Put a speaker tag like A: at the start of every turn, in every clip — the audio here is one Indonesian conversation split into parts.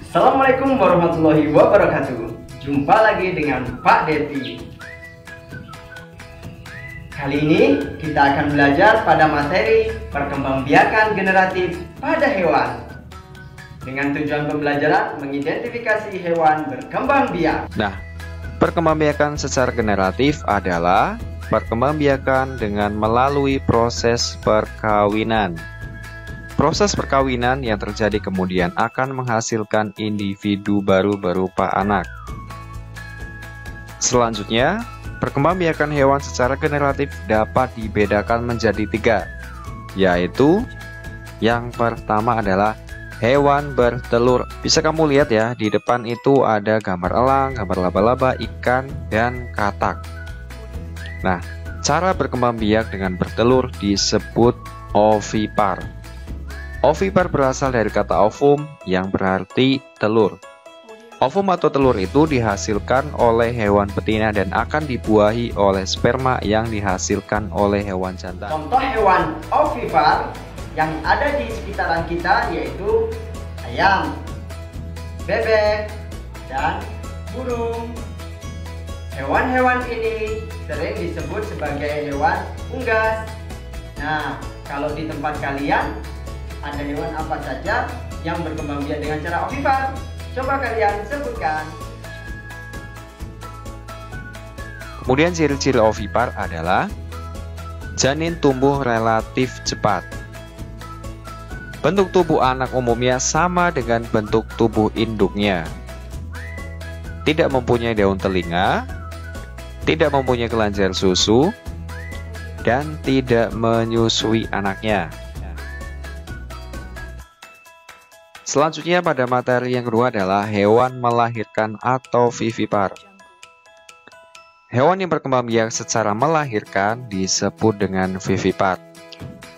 A: Assalamualaikum warahmatullahi wabarakatuh. Jumpa lagi dengan Pak Depi. Kali ini kita akan belajar pada materi perkembangbiakan generatif pada hewan. Dengan tujuan pembelajaran mengidentifikasi hewan berkembang biak.
B: Nah, perkembangbiakan secara generatif adalah perkembangbiakan dengan melalui proses perkawinan. Proses perkawinan yang terjadi kemudian akan menghasilkan individu baru berupa anak. Selanjutnya, perkembangbiakan hewan secara generatif dapat dibedakan menjadi 3, yaitu yang pertama adalah hewan bertelur. Bisa kamu lihat ya, di depan itu ada gambar elang, gambar laba-laba, ikan, dan katak. Nah, cara berkembang biak dengan bertelur disebut ovipar. Ovipar berasal dari kata ovum yang berarti telur. Ovum atau telur itu dihasilkan oleh hewan betina dan akan dibuahi oleh sperma yang dihasilkan oleh hewan jantan.
A: Contoh hewan ovipar yang ada di sekitaran kita yaitu ayam, bebek, dan burung. Hewan-hewan ini sering disebut sebagai hewan unggas. Nah, kalau di tempat kalian ada hewan apa saja yang berkembang biak dengan cara ovipar? Coba kalian sebutkan.
B: Kemudian ciri-ciri ovipar adalah janin tumbuh relatif cepat. Bentuk tubuh anak umumnya sama dengan bentuk tubuh induknya. Tidak mempunyai daun telinga, tidak mempunyai kelenjar susu, dan tidak menyusui anaknya. Selanjutnya pada materi yang kedua adalah hewan melahirkan atau vivipar. Hewan yang berkembang biak secara melahirkan disebut dengan vivipar.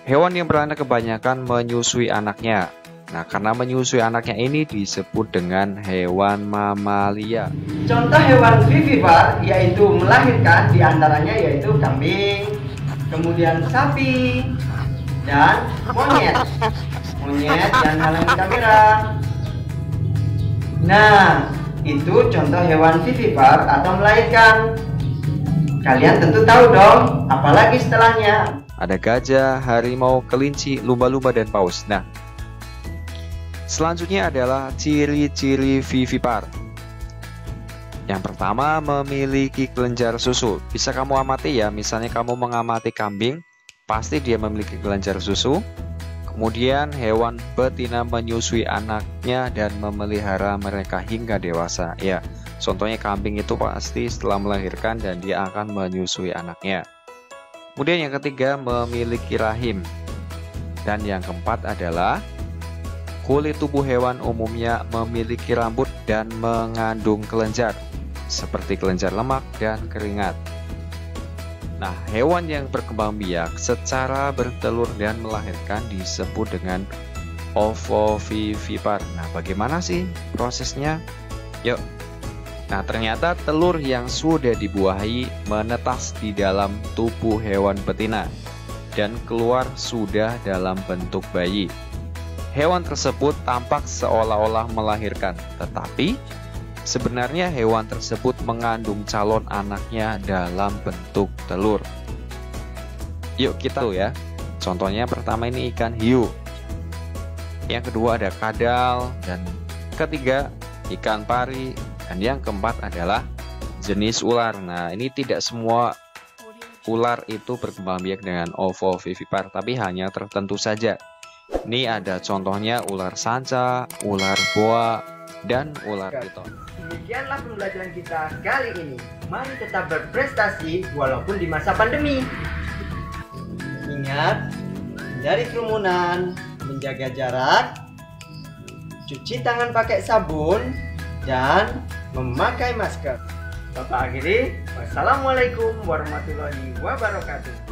B: Hewan yang beranak kebanyakan menyusui anaknya. Nah, karena menyusui anaknya ini disebut dengan hewan mamalia.
A: Contoh hewan vivipar yaitu melahirkan diantaranya yaitu kambing, kemudian sapi, dan monyet. Monyet dan halangi kamera. Nah, itu contoh hewan vivipar atau melahirkan. Kalian tentu tahu dong, apalagi setelahnya.
B: Ada gajah, harimau, kelinci, lumba-lumba, dan paus. Nah, selanjutnya adalah ciri-ciri vivipar. Yang pertama, memiliki kelenjar susu. Bisa kamu amati ya, misalnya kamu mengamati kambing, pasti dia memiliki kelenjar susu. Kemudian hewan betina menyusui anaknya dan memelihara mereka hingga dewasa. Ya, contohnya kambing itu pasti setelah melahirkan dan dia akan menyusui anaknya. Kemudian yang ketiga, memiliki rahim. Dan yang keempat adalah kulit tubuh hewan umumnya memiliki rambut dan mengandung kelenjar, seperti kelenjar lemak dan keringat. Nah, hewan yang berkembang biak secara bertelur dan melahirkan disebut dengan ovovivipar. Nah, bagaimana sih prosesnya? Yuk. Nah, ternyata telur yang sudah dibuahi menetas di dalam tubuh hewan betina dan keluar sudah dalam bentuk bayi. Hewan tersebut tampak seolah-olah melahirkan, tetapi sebenarnya hewan tersebut mengandung calon anaknya dalam bentuk telur. Yuk kita tahu ya. Contohnya pertama ini ikan hiu. Yang kedua ada kadal, dan ketiga ikan pari, dan yang keempat adalah jenis ular. Nah, ini tidak semua ular itu berkembang biak dengan ovovivipar, tapi hanya tertentu saja. Ini ada contohnya ular sanca, ular boa, dan ular piton.
A: Demikianlah pembelajaran kita kali ini. Mari tetap berprestasi walaupun di masa pandemi. Ingat, hindari kerumunan, menjaga jarak, cuci tangan pakai sabun, dan memakai masker. Bapak akhiri, wassalamualaikum warahmatullahi wabarakatuh.